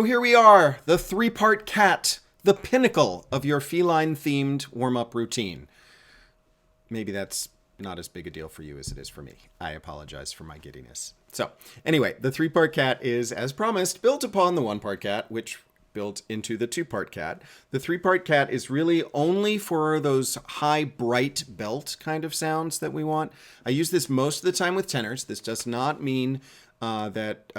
So here we are, the three-part cat, the pinnacle of your feline-themed warm-up routine. Maybe that's not as big a deal for you as it is for me. I apologize for my giddiness. So anyway, the three-part cat is, as promised, built upon the one-part cat, which built into the two-part cat. The three-part cat is really only for those high, bright belt kind of sounds that we want. I use this most of the time with tenors. This does not mean that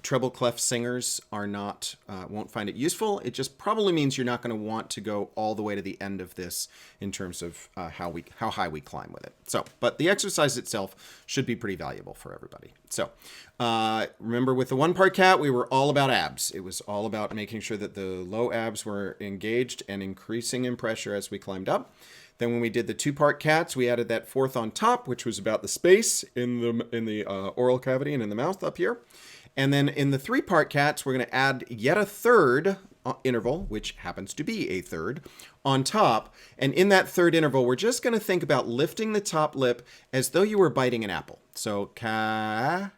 treble clef singers are not won't find it useful. It just probably means you're not going to want to go all the way to the end of this in terms of how high we climb with it. So, but the exercise itself should be pretty valuable for everybody. So, remember with the one-part cat, we were all about abs. It was all about making sure that the low abs were engaged and increasing in pressure as we climbed up. Then when we did the two-part cats, we added that fourth on top, which was about the space in the oral cavity and in the mouth up here. And then in the three-part cats, we're going to add yet a third interval, which happens to be a third, on top. And in that third interval, we're just going to think about lifting the top lip as though you were biting an apple. So ka.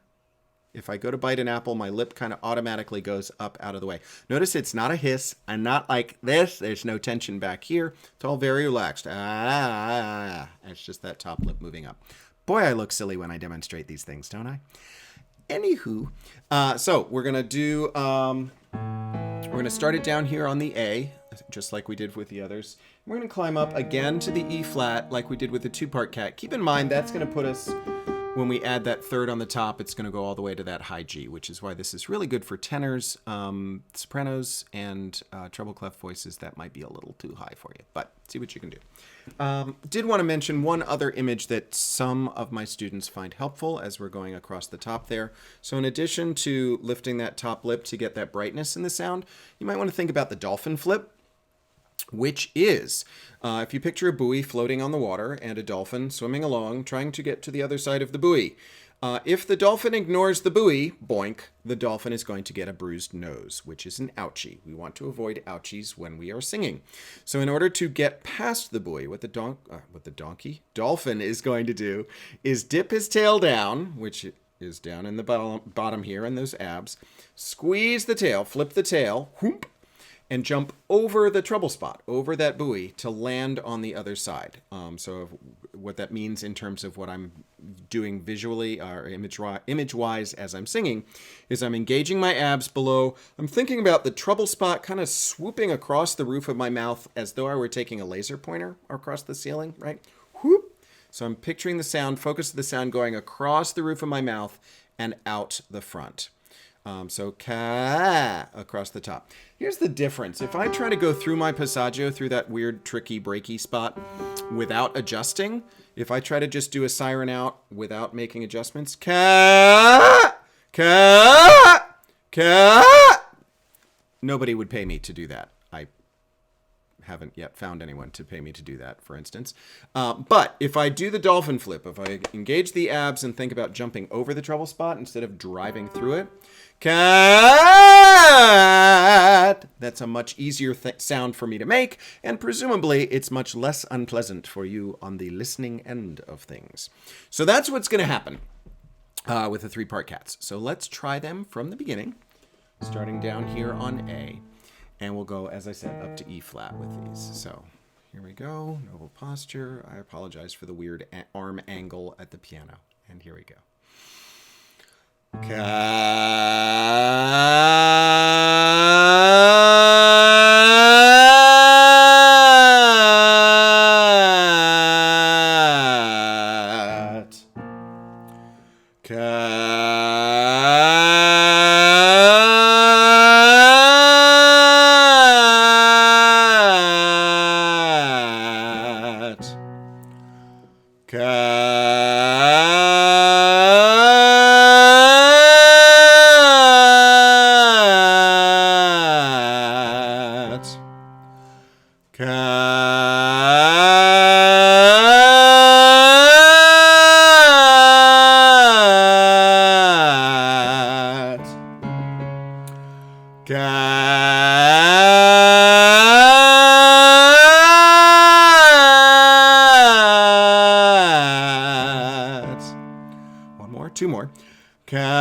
If I go to bite an apple, my lip kind of automatically goes up out of the way. Notice it's not a hiss. I'm not like this. There's no tension back here. It's all very relaxed. It's just that top lip moving up. Boy, I look silly when I demonstrate these things, don't I? Anywho, so we're going to do, we're going to start it down here on the A, just like we did with the others. We're going to climb up again to the E flat like we did with the two-part cat. Keep in mind, that's going to put us... When we add that third on the top, it's going to go all the way to that high G, which is why this is really good for tenors, sopranos, and treble clef voices. That might be a little too high for you, but see what you can do. Did want to mention one other image that some of my students find helpful as we're going across the top there. So in addition to lifting that top lip to get that brightness in the sound, you might want to think about the dolphin flip, which is, if you picture a buoy floating on the water and a dolphin swimming along, trying to get to the other side of the buoy. If the dolphin ignores the buoy, boink, the dolphin is going to get a bruised nose, which is an ouchie. We want to avoid ouchies when we are singing. So in order to get past the buoy, what the dolphin is going to do is dip his tail down, which is down in the bottom here in those abs, squeeze the tail, flip the tail, whoop, and jump over the treble spot, over that buoy, to land on the other side. So what that means in terms of what I'm doing visually or image-wise as I'm singing is I'm engaging my abs below. I'm thinking about the treble spot kind of swooping across the roof of my mouth as though I were taking a laser pointer across the ceiling, right? Whoop! So I'm picturing the sound, focus of the sound going across the roof of my mouth and out the front. So ka across the top. Here's the difference. If I try to go through my passaggio through that weird, tricky, breaky spot without adjusting, if I try to just do a siren out without making adjustments, ka, nobody would pay me to do that. I haven't yet found anyone to pay me to do that, for instance. But if I do the dolphin flip, if I engage the abs and think about jumping over the treble spot instead of driving through it, cat, that's a much easier sound for me to make, and presumably it's much less unpleasant for you on the listening end of things. So that's what's going to happen with the three-part cats. So let's try them from the beginning, starting down here on A. And we'll go, as I said, up to E flat with these. So here we go. Noble posture. I apologize for the weird arm angle at the piano. And here we go. One more, two more. Cat.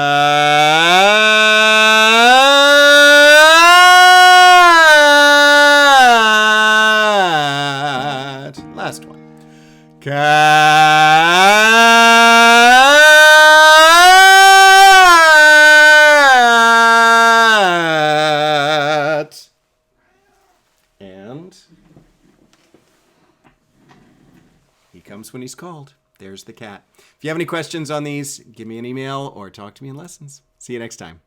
cat. And he comes when he's called. There's the cat. If you have any questions on these, give me an email or talk to me in lessons. See you next time.